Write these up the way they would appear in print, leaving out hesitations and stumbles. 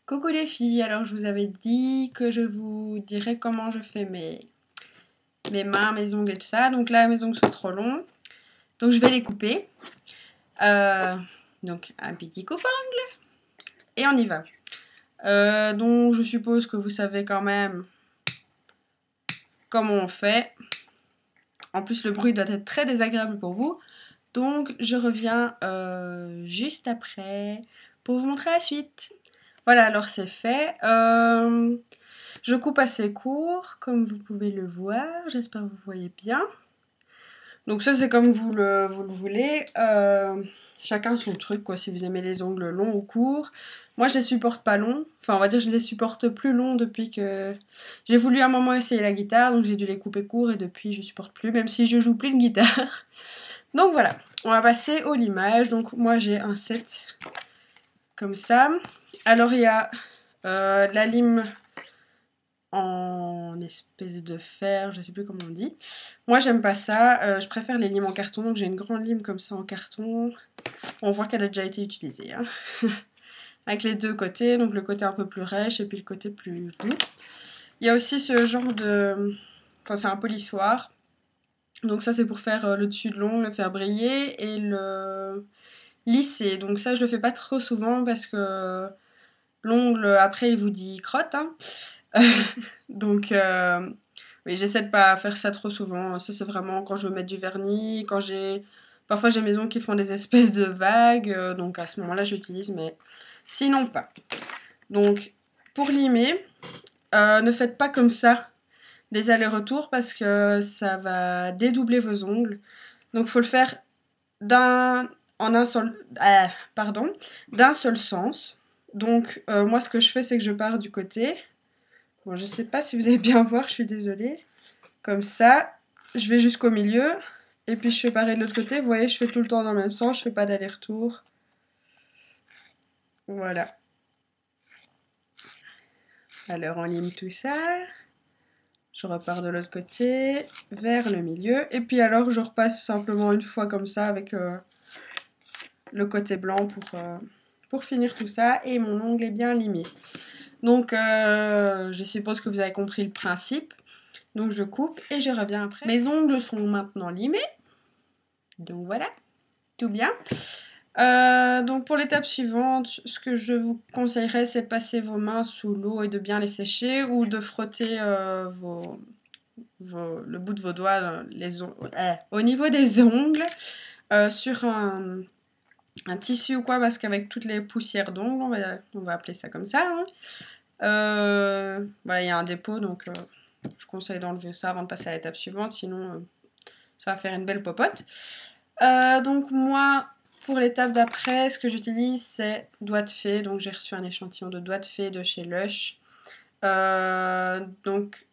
Coucou les filles, alors je vous avais dit que je vous dirais comment je fais mes mains, mes ongles et tout ça. Donc là mes ongles sont trop longs, donc je vais les couper. Donc un petit coupe-ongle et on y va. Donc je suppose que vous savez quand même comment on fait. En plus le bruit doit être très désagréable pour vous. Donc je reviens juste après pour vous montrer la suite. Voilà, alors c'est fait. Je coupe assez court, comme vous pouvez le voir. J'espère que vous voyez bien. Donc ça, c'est comme vous le voulez. Chacun son truc, quoi, si vous aimez les ongles longs ou courts. Moi, je les supporte pas longs. Enfin, on va dire que je les supporte plus longs depuis que... J'ai voulu à un moment essayer la guitare, donc j'ai dû les couper courts et depuis, je supporte plus, même si je joue plus de guitare. Donc voilà, on va passer au limage. Donc moi, j'ai un set comme ça. Alors, il y a la lime en espèce de fer, je sais plus comment on dit. Moi j'aime pas ça, je préfère les limes en carton, donc j'ai une grande lime comme ça en carton. On voit qu'elle a déjà été utilisée. Hein. Avec les deux côtés, donc le côté un peu plus rêche et puis le côté plus doux. Il y a aussi ce genre de... Enfin c'est un polissoir. Donc ça c'est pour faire le dessus de l'ongle, le faire briller et le lisser. Donc ça je le fais pas trop souvent parce que l'ongle après il vous dit crotte. Hein. Donc, oui, j'essaie de pas faire ça trop souvent. Ça, c'est vraiment quand je veux mettre du vernis, quand j'ai... Parfois, j'ai mes ongles qui font des espèces de vagues, donc à ce moment-là, j'utilise, mais sinon pas. Donc, pour limer, ne faites pas comme ça des allers-retours parce que ça va dédoubler vos ongles. Donc, il faut le faire d'un seul sens. Donc, moi, ce que je fais, c'est que je pars du côté. Bon, je sais pas si vous allez bien voir, je suis désolée. Comme ça, je vais jusqu'au milieu. Et puis je fais pareil de l'autre côté. Vous voyez, je fais tout le temps dans le même sens, je fais pas d'aller-retour. Voilà. Alors on lime tout ça. Je repars de l'autre côté, vers le milieu. Et puis alors je repasse simplement une fois comme ça avec le côté blanc pour finir tout ça. Et mon ongle est bien limé. Donc je suppose que vous avez compris le principe. Donc je coupe et je reviens après. Mes ongles sont maintenant limés. Donc voilà, tout bien. Donc pour l'étape suivante, ce que je vous conseillerais, c'est de passer vos mains sous l'eau et de bien les sécher ou de frotter le bout de vos doigts au niveau des ongles sur un tissu ou quoi, parce qu'avec toutes les poussières d'ongles, on va appeler ça comme ça. Hein. Voilà, il y a un dépôt, donc je conseille d'enlever ça avant de passer à l'étape suivante, sinon ça va faire une belle popote. Donc moi, pour l'étape d'après, ce que j'utilise, c'est doigt de fée. Donc j'ai reçu un échantillon de doigt de fée de chez Lush. Donc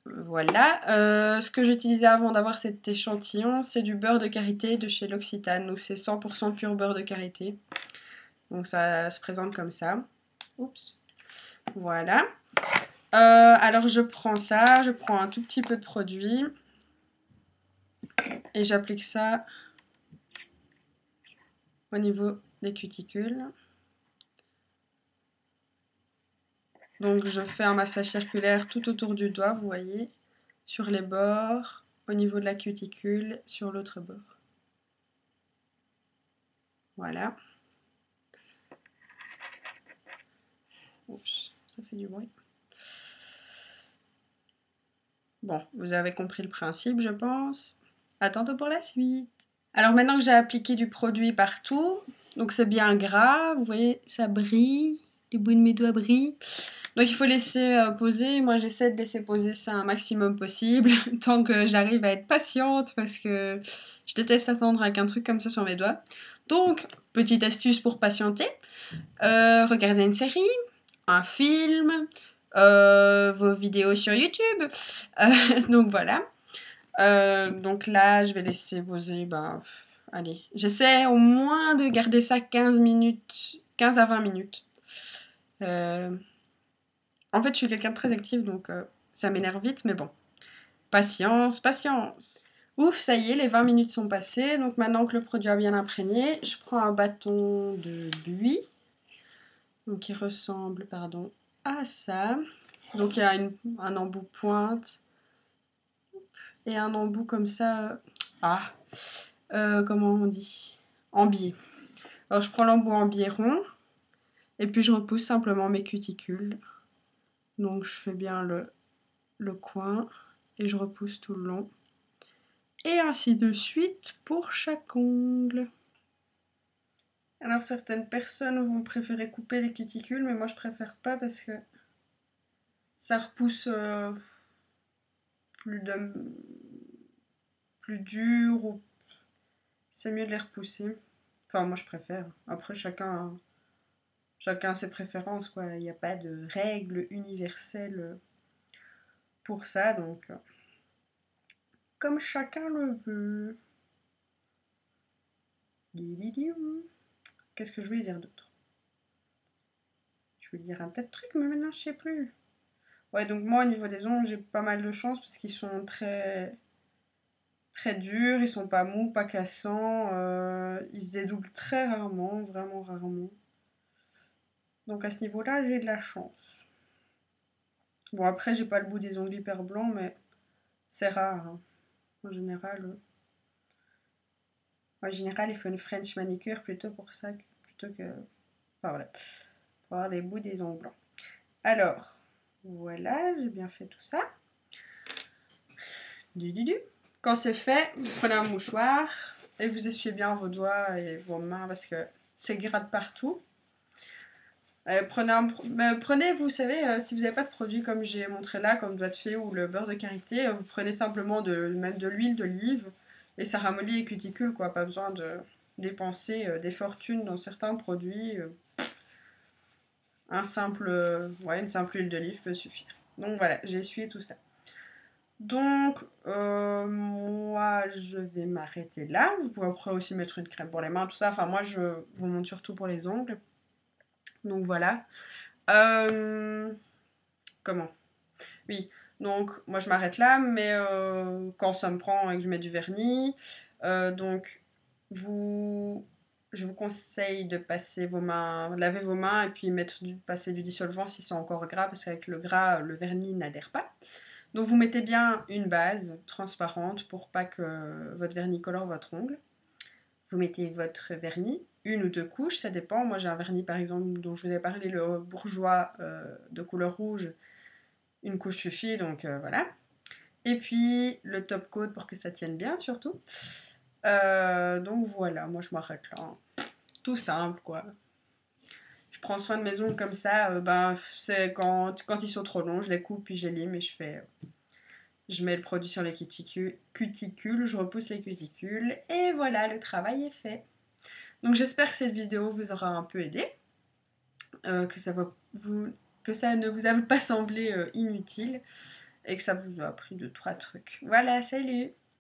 voilà. Ce que j'utilisais avant d'avoir cet échantillon, c'est du beurre de karité de chez L'Occitane. Donc c'est 100% pur beurre de karité. Donc ça se présente comme ça. Oups. Voilà. Alors je prends ça, je prends un tout petit peu de produit et j'applique ça au niveau des cuticules. Donc je fais un massage circulaire tout autour du doigt, vous voyez, sur les bords, au niveau de la cuticule, sur l'autre bord. Voilà. Oups, ça fait du bruit. Bon, vous avez compris le principe, je pense. À tantôt pour la suite. Alors maintenant que j'ai appliqué du produit partout, donc c'est bien gras, vous voyez, ça brille, les bouts de mes doigts brillent. Donc il faut laisser poser, moi j'essaie de laisser poser ça un maximum possible, tant que j'arrive à être patiente, parce que je déteste attendre avec un truc comme ça sur mes doigts. Donc, petite astuce pour patienter, regardez une série, un film, vos vidéos sur YouTube, donc voilà. Donc là, je vais laisser poser, allez, j'essaie au moins de garder ça 15 minutes, 15 à 20 minutes. En fait, je suis quelqu'un de très actif, donc ça m'énerve vite, mais bon. Patience, patience. Ouf, ça y est, les 20 minutes sont passées. Donc maintenant que le produit a bien imprégné, je prends un bâton de buis. Donc qui ressemble, pardon, à ça. Donc il y a un embout pointe et un embout comme ça. Comment on dit? En biais. Alors je prends l'embout en biais rond et puis je repousse simplement mes cuticules. Donc je fais bien le coin et je repousse tout le long. Et ainsi de suite pour chaque ongle. Alors certaines personnes vont préférer couper les cuticules, mais moi je préfère pas parce que ça repousse plus dur ou c'est mieux de les repousser. Enfin moi je préfère. Après chacun ses préférences quoi. Il n'y a pas de règle universelle pour ça donc comme chacun le veut. Qu'est-ce que je voulais dire d'autre? Je voulais dire un tas de trucs mais maintenant je sais plus. Ouais donc moi au niveau des ongles j'ai pas mal de chance parce qu'ils sont très durs, ils sont pas mous, pas cassants, ils se dédoublent très rarement, vraiment rarement. Donc à ce niveau-là, j'ai de la chance. Bon après, j'ai pas le bout des ongles hyper blancs, mais c'est rare. Hein. En général, il faut une French manicure plutôt pour ça, plutôt que, enfin voilà, pour avoir les bouts des ongles blancs. Alors, voilà, j'ai bien fait tout ça. Quand c'est fait, vous prenez un mouchoir et vous essuyez bien vos doigts et vos mains parce que c'est gras de partout. Prenez, vous savez, si vous n'avez pas de produit comme j'ai montré là, comme doigt de fée ou le beurre de karité, vous prenez simplement même de l'huile d'olive et ça ramollit les cuticules, quoi. Pas besoin de dépenser des fortunes dans certains produits. Une simple huile d'olive peut suffire. Donc voilà, j'ai essuyé tout ça. Donc, moi, je vais m'arrêter là. Vous pouvez après aussi mettre une crème pour les mains, tout ça. Enfin, moi, je vous montre surtout pour les ongles. Donc voilà. Comment? Oui, donc moi je m'arrête là, mais quand ça me prend et que je mets du vernis, donc je vous conseille de passer vos mains, laver vos mains et puis passer du dissolvant si c'est encore gras, parce qu'avec le gras, le vernis n'adhère pas. Donc vous mettez bien une base transparente pour pas que votre vernis colore votre ongle. Vous mettez votre vernis, une ou deux couches, ça dépend. Moi j'ai un vernis par exemple dont je vous ai parlé, le bourgeois de couleur rouge. Une couche suffit, donc voilà. Et puis le top coat pour que ça tienne bien surtout. Donc voilà, moi je m'arrête là. Tout simple quoi. Je prends soin de mes ongles comme ça. C'est quand ils sont trop longs, je les coupe puis je les lime et je mets le produit sur les cuticules, je repousse les cuticules et voilà, le travail est fait. Donc j'espère que cette vidéo vous aura un peu aidé, que ça ne vous a pas semblé inutile et que ça vous a appris 2-3 trucs. Voilà, salut!